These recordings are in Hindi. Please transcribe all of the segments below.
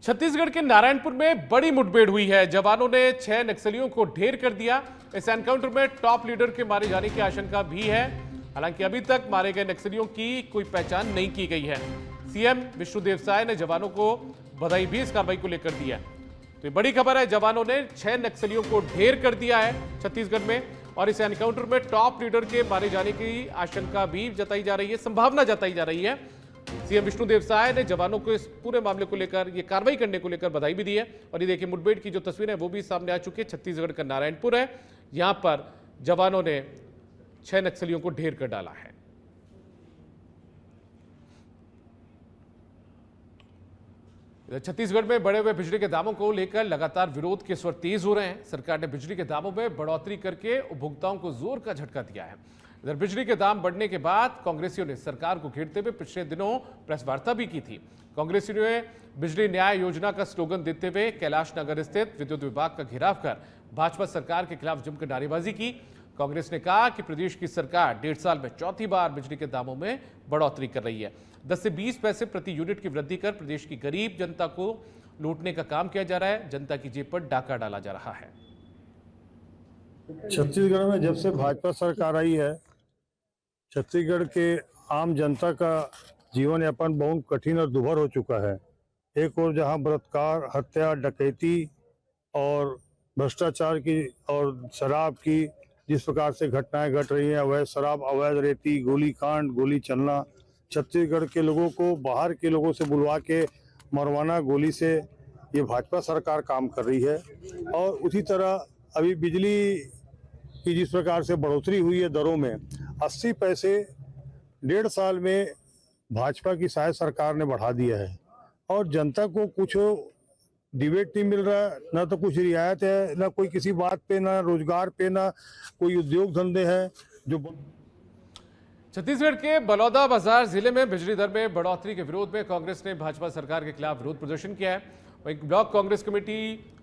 छत्तीसगढ़ के नारायणपुर में बड़ी मुठभेड़ हुई है। जवानों ने 6 नक्सलियों को ढेर कर दिया। इस एनकाउंटर में टॉप लीडर के मारे जाने की आशंका भी है। हालांकि अभी तक मारे गए नक्सलियों की कोई पहचान नहीं की गई है। सीएम विष्णुदेव साय ने जवानों को बधाई भी इस कार्रवाई को लेकर दी है। तो ये बड़ी खबर है, जवानों ने 6 नक्सलियों को ढेर कर दिया है छत्तीसगढ़ में, और इस एनकाउंटर में टॉप लीडर के मारे जाने की आशंका भी जताई जा रही है, संभावना जताई जा रही है। सीएम विष्णुदेव साय ने जवानों को इस पूरे मामले को लेकर, ये कार्रवाई करने को लेकर बधाई भी दी है। और ये देखिए, मुठभेड़ की जो तस्वीर है वो भी सामने आ चुकी है। छत्तीसगढ़ का नारायणपुर है, यहां पर जवानों ने 6 नक्सलियों को ढेर कर डाला है। छत्तीसगढ़ में बढ़े हुए बिजली के दामों को लेकर लगातार विरोध के स्वर तेज हो रहे हैं। सरकार ने बिजली के दामों में बढ़ोतरी करके उपभोक्ताओं को जोर का झटका दिया है। इधर बिजली के दाम बढ़ने के बाद कांग्रेसियों ने सरकार को घेरते हुए पिछले दिनों प्रेस वार्ता भी की थी। कांग्रेसियों ने बिजली न्याय योजना का स्लोगन देते हुए कैलाश नगर स्थित विद्युत विभाग का घेराव कर भाजपा सरकार के खिलाफ जमकर नारेबाजी की। कांग्रेस ने कहा कि प्रदेश की सरकार 1.5 साल में चौथी बार बिजली के दामों में बढ़ोतरी कर रही है। 10 से 20 पैसे प्रति यूनिट की वृद्धि कर प्रदेश की गरीब जनता को लूटने का काम किया जा रहा है। जनता की जेब पर डाका डाला जा रहा है। छत्तीसगढ़ में जब से भाजपा सरकार आई है, छत्तीसगढ़ के आम जनता का जीवन यापन बहुत कठिन और दुभर हो चुका है। एक ओर जहां बलात्कार, हत्या, डकैती और भ्रष्टाचार की और शराब की जिस प्रकार से घटनाएं घट रही हैं, अवैध शराब, अवैध रेती, गोली कांड, गोली चलना, छत्तीसगढ़ के लोगों को बाहर के लोगों से बुलवा के मरवाना गोली से, ये भाजपा सरकार काम कर रही है। और उसी तरह अभी बिजली की जिस प्रकार से बढ़ोतरी हुई है दरों में, 80 पैसे 1.5 साल में भाजपा की शायद सरकार ने बढ़ा दिया है। और जनता को कुछ डिबेट नहीं मिल रहा है, ना तो कुछ रियायत है, ना कोई किसी बात पे, ना रोजगार पे, ना कोई उद्योग धंधे हैं जो। छत्तीसगढ़ के बलौदाबाजार जिले में बिजली दर में बढ़ोतरी के विरोध में कांग्रेस ने भाजपा सरकार के खिलाफ विरोध प्रदर्शन किया है। वहीं ब्लॉक कांग्रेस कमेटी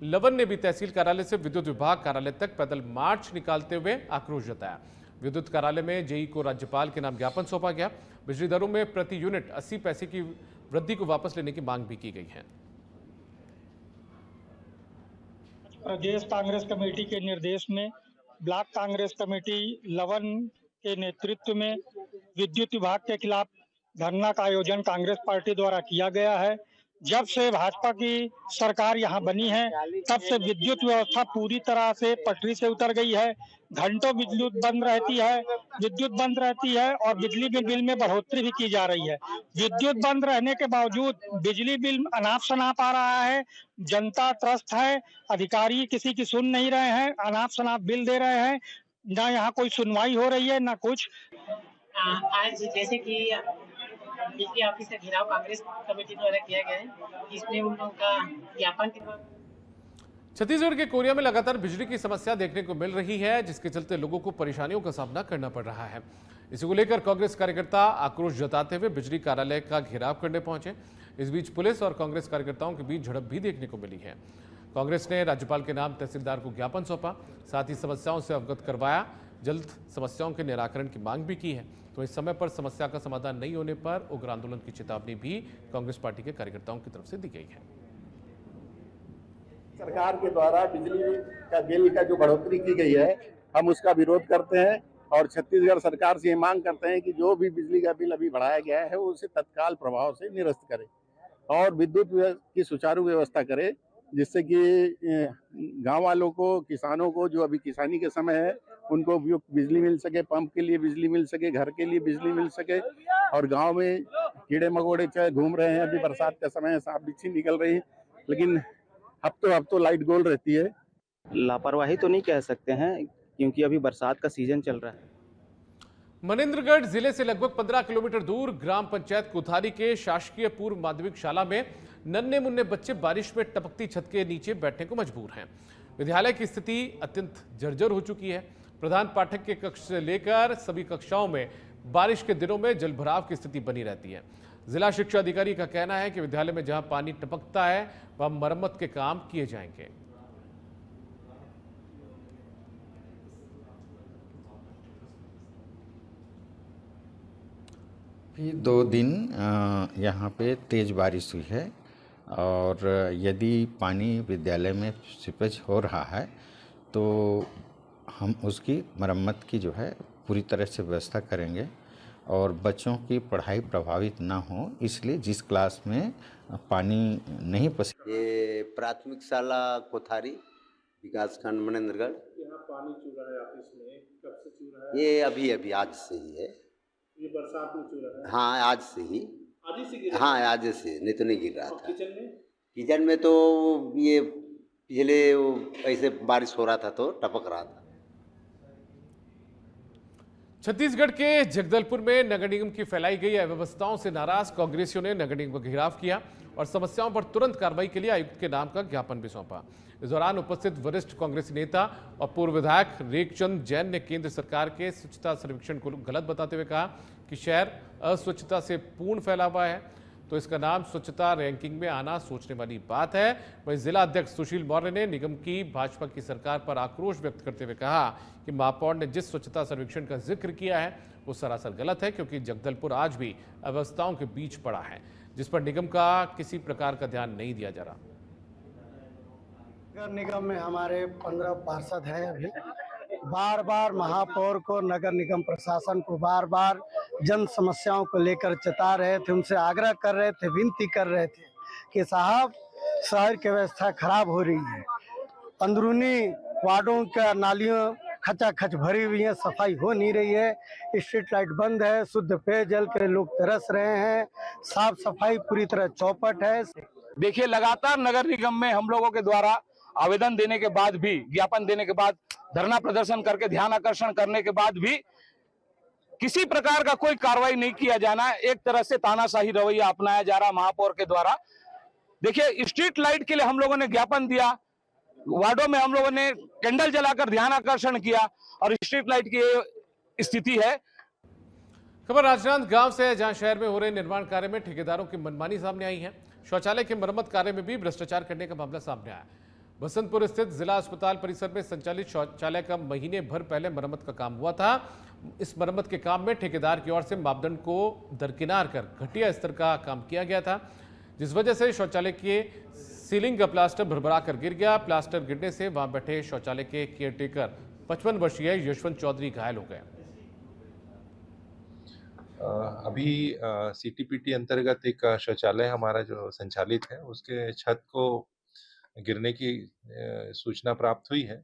लवन ने भी तहसील कार्यालय से विद्युत विभाग कार्यालय तक पैदल मार्च निकालते हुए आक्रोश जताया। विद्युत कार्यालय में जेई को राज्यपाल के नाम ज्ञापन सौंपा गया। बिजली दरों में प्रति यूनिट 80 पैसे की वृद्धि को वापस लेने की मांग भी की गई है। प्रदेश कांग्रेस कमेटी के निर्देश में ब्लॉक कांग्रेस कमेटी लवन के नेतृत्व में विद्युत विभाग के खिलाफ धरना का आयोजन कांग्रेस पार्टी द्वारा किया गया है। जब से भाजपा की सरकार यहां बनी है, तब से विद्युत व्यवस्था पूरी तरह से पटरी से उतर गई है। घंटों विद्युत बंद रहती है और बिजली बिल में बढ़ोतरी भी की जा रही है। विद्युत बंद रहने के बावजूद बिजली बिल अनाप शनाप आ रहा है। जनता त्रस्त है, अधिकारी किसी की सुन नहीं रहे हैं, अनाप शनाप बिल दे रहे हैं। ना यहाँ कोई सुनवाई हो रही है, ना कुछ। आज जैसे कि बिजली ऑफिस का घेराव कांग्रेस कमेटी द्वारा किया गया है, इसमें उन लोगों का ज्ञापन। छत्तीसगढ़ के कोरिया में लगातार बिजली की समस्या देखने को मिल रही है, जिसके चलते लोगों को परेशानियों का सामना करना पड़ रहा है। इसी को लेकर कांग्रेस कार्यकर्ता आक्रोश जताते हुए बिजली कार्यालय का घेराव करने पहुंचे। इस बीच पुलिस और कांग्रेस कार्यकर्ताओं के बीच झड़प भी देखने को मिली है। कांग्रेस ने राज्यपाल के नाम तहसीलदार को ज्ञापन सौंपा, साथ ही समस्याओं से अवगत करवाया। जल्द समस्याओं के निराकरण की मांग भी की है। तो इस समय पर समस्या का समाधान नहीं होने पर उग्र आंदोलन की चेतावनी भी कांग्रेस पार्टी के कार्यकर्ताओं की तरफ से दी गई है। सरकार के द्वारा बिजली का बिल का जो बढ़ोतरी की गई है, हम उसका विरोध करते हैं और छत्तीसगढ़ सरकार से ये मांग करते हैं कि जो भी बिजली का बिल अभी बढ़ाया गया है उसे तत्काल प्रभाव से निरस्त करे और विद्युत की सुचारू व्यवस्था करे, जिससे कि गांव वालों को, किसानों को जो अभी किसानी के समय है उनको उपयुक्त बिजली मिल सके, पंप के लिए बिजली मिल सके, घर के लिए बिजली मिल सके। और गांव में कीड़े मकोड़े चाहे घूम रहे हैं, अभी बरसात का समय है, सांप बिच्छी निकल रही है, लेकिन अब तो लाइट गोल रहती है। लापरवाही तो नहीं कह सकते हैं, क्योंकि अभी बरसात का सीजन चल रहा है। मनेन्द्रगढ़ जिले से लगभग 15 किलोमीटर दूर ग्राम पंचायत कोथारी के शासकीय पूर्व माध्यमिक शाला में नन्हे मुन्ने बच्चे बारिश में टपकती छत के नीचे बैठने को मजबूर हैं। विद्यालय की स्थिति अत्यंत जर्जर हो चुकी है। प्रधान पाठक के कक्ष से लेकर सभी कक्षाओं में बारिश के दिनों में जलभराव की स्थिति बनी रहती है। जिला शिक्षा अधिकारी का कहना है कि विद्यालय में जहां पानी टपकता है वहां मरम्मत के काम किए जाएंगे। 2 दिन यहाँ पे तेज़ बारिश हुई है और यदि पानी विद्यालय में सीपेज हो रहा है तो हम उसकी मरम्मत की जो है पूरी तरह से व्यवस्था करेंगे और बच्चों की पढ़ाई प्रभावित ना हो, इसलिए जिस क्लास में पानी नहीं ये प्राथमिक शाला कोथारी विकासखंड मनेंद्रगढ़। यहाँ पानी चू रहा है ऑफिस में, कब से चू रहा है? ये अभी आज से ही है। ये बरसात में चू रहा है? हाँ, आज से ही। आज ही से गिरा? हाँ, आज से, नहीं तो नहीं गिर रहा था। किचन में? किचन में तो ये पहले ऐसे बारिश हो रहा था तो टपक रहा था। छत्तीसगढ़ के जगदलपुर में नगर निगम की फैलाई गई अव्यवस्थाओं से नाराज कांग्रेसियों ने नगर निगम का घेराव किया और समस्याओं पर तुरंत कार्रवाई के लिए आयुक्त के नाम का ज्ञापन भी सौंपा। इस दौरान उपस्थित वरिष्ठ कांग्रेसी नेता और पूर्व विधायक रेखचंद जैन ने केंद्र सरकार के स्वच्छता सर्वेक्षण को गलत बताते हुए कहा कि शहर अस्वच्छता से पूर्ण फैला हुआ है, तो इसका नाम स्वच्छता रैंकिंग में आना सोचने वाली बात है। वहीं जिला अध्यक्ष सुशील मौर्य ने निगम की भाजपा की सरकार पर आक्रोश व्यक्त करते हुए कहा कि महापौर ने जिस स्वच्छता सर्वेक्षण का जिक्र किया है वो सरासर गलत है, क्योंकि जगदलपुर आज भी अव्यवस्थाओं के बीच पड़ा है, जिस पर निगम का किसी प्रकार का ध्यान नहीं दिया जा रहा। नगर निगम में हमारे 15 पार्षद हैं। अभी बार बार महापौर को, नगर निगम प्रशासन को बार बार जन समस्याओं को लेकर चेता रहे थे, उनसे आग्रह कर रहे थे, विनती कर रहे थे कि साहब शहर की व्यवस्था खराब हो रही है, अंदरूनी वार्डों का नालियों खचाखच भरी हुई है, सफाई हो नहीं रही है, स्ट्रीट लाइट बंद है, शुद्ध पेयजल के लोग तरस रहे हैं, साफ सफाई पूरी तरह चौपट है। देखिए, लगातार नगर निगम में हम लोगों के द्वारा आवेदन देने के बाद भी, ज्ञापन देने के बाद, धरना प्रदर्शन करके ध्यान आकर्षण करने के बाद भी किसी प्रकार का कोई कार्रवाई नहीं किया जाना, एक तरह से तानाशाही रवैया अपनाया जा रहा महापौर के द्वारा। देखिए, स्ट्रीट लाइट के लिए हम लोगों ने ज्ञापन दिया, वार्डों में हम लोगों ने कैंडल जलाकर ध्यान आकर्षण किया और स्ट्रीट लाइट की स्थिति है। खबर राजनांदगांव से है, जहां शहर में हो रहे निर्माण कार्य में ठेकेदारों की मनमानी सामने आई है। शौचालय के मरम्मत कार्य में भी भ्रष्टाचार करने का मामला सामने आया। बसंतपुर स्थित जिला अस्पताल परिसर में संचालित शौचालय का महीने भर पहले मरम्मत का काम हुआ था। इस मरम्मत के काम में ठेकेदार की ओर से मापदंड को दरकिनार कर घटिया स्तर का काम किया गया था, जिस वजह से शौचालय के सीलिंग का प्लास्टर भरभरा कर गिर गया। प्लास्टर गिरने से वहां बैठे शौचालय के केयरटेकर 55 वर्षीय यशवंत चौधरी घायल हो गए। अभी सीटीपीटी अंतर्गत एक शौचालय हमारा जो संचालित है, उसके छत को गिरने की सूचना प्राप्त हुई है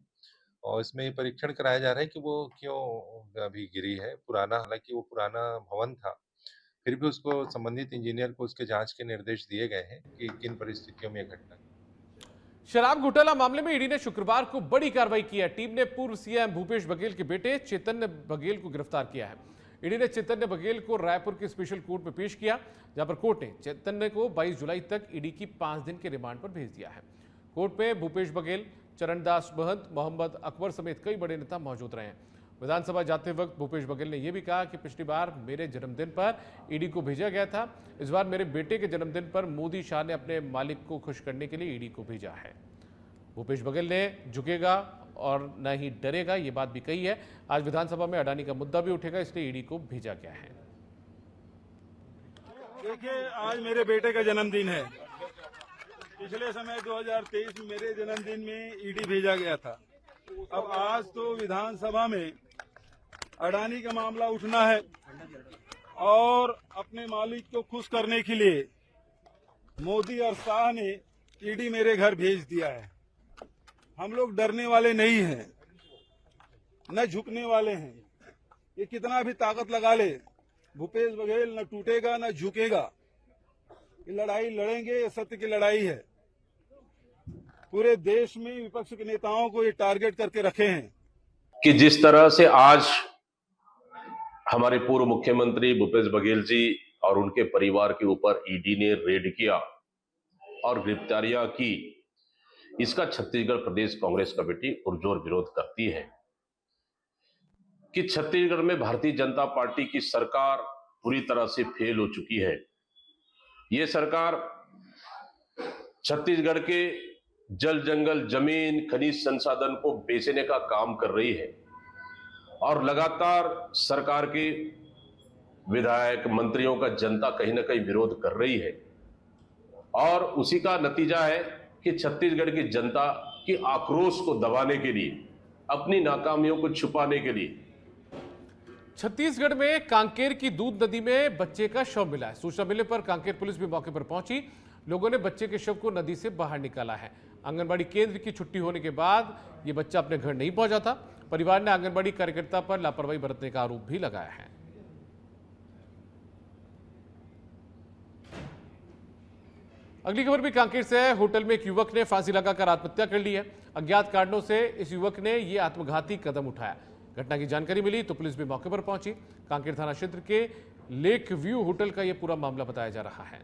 और इसमें परीक्षण कराया जा रहा है कि वो क्यों अभी गिरी है। हालांकि वो पुराना भवन था, फिर भी उसको संबंधित इंजीनियर को उसके जांच के निर्देश दिए गए हैं कि किन परिस्थितियों में घटना। शराब घोटाला मामले में ईडी ने शुक्रवार को बड़ी कार्रवाई की है। टीम ने पूर्व सीएम भूपेश बघेल के बेटे चैतन्य बघेल को गिरफ्तार किया है। ईडी ने चैतन्य बघेल को रायपुर की स्पेशल कोर्ट में पेश किया, जहां पर कोर्ट ने चैतन्य को 22 जुलाई तक ईडी की 5 दिन के रिमांड पर भेज दिया है। कोर्ट में भूपेश बघेल, चरणदास महंत, मोहम्मद अकबर समेत कई बड़े नेता मौजूद रहे हैं। विधानसभा जाते वक्त भूपेश बघेल ने यह भी कहा कि पिछली बार मेरे जन्मदिन पर ईडी को भेजा गया था, इस बार मेरे बेटे के जन्मदिन पर मोदी शाह ने अपने मालिक को खुश करने के लिए ईडी को भेजा है। भूपेश बघेल ने झुकेगा और न ही डरेगा, ये बात भी कही है। आज विधानसभा में अडानी का मुद्दा भी उठेगा, इसलिए ईडी को भेजा गया है। देखिए, आज मेरे बेटे का जन्मदिन है। पिछले समय 2023 में मेरे जन्मदिन में ईडी भेजा गया था। अब आज तो विधानसभा में अडानी का मामला उठना है और अपने मालिक को खुश करने के लिए मोदी और शाह ने ईडी मेरे घर भेज दिया है। हम लोग डरने वाले नहीं हैं, न झुकने वाले हैं। ये कितना भी ताकत लगा ले, भूपेश बघेल न टूटेगा न झुकेगा। ये लड़ाई लड़ेंगे, ये सत्य की लड़ाई है। पूरे देश में विपक्ष के नेताओं को ये टारगेट करके रखे हैं कि जिस तरह से आज हमारे पूर्व मुख्यमंत्री भूपेश बघेल जी और उनके परिवार के ऊपर ईडी ने रेड किया और गिरफ्तारियां की, इसका छत्तीसगढ़ प्रदेश कांग्रेस कमेटी पुरजोर विरोध करती है कि छत्तीसगढ़ में भारतीय जनता पार्टी की सरकार पूरी तरह से फेल हो चुकी है। ये सरकार छत्तीसगढ़ के जल जंगल जमीन खनिज संसाधन को बेचने का काम कर रही है और लगातार सरकार के विधायक मंत्रियों का जनता कहीं ना कहीं विरोध कर रही है और उसी का नतीजा है कि छत्तीसगढ़ की जनता की आक्रोश को दबाने के लिए, अपनी नाकामियों को छुपाने के लिए छत्तीसगढ़ में कांकेर की दूध नदी में बच्चे का शव मिला है। सूचना मिलने पर कांकेर पुलिस भी मौके पर पहुंची। लोगों ने बच्चे के शव को नदी से बाहर निकाला है। आंगनबाड़ी केंद्र की छुट्टी होने के बाद यह बच्चा अपने घर नहीं पहुंचा था। परिवार ने आंगनबाड़ी कार्यकर्ता पर लापरवाही बरतने का आरोप भी लगाया है। अगली खबर भी कांकेर से है। होटल में एक युवक ने फांसी लगाकर आत्महत्या कर ली है। अज्ञात कारणों से इस युवक ने यह आत्मघाती कदम उठाया। घटना की जानकारी मिली तो पुलिस भी मौके पर पहुंची। कांकेर थाना क्षेत्र के लेक व्यू होटल का यह पूरा मामला बताया जा रहा है।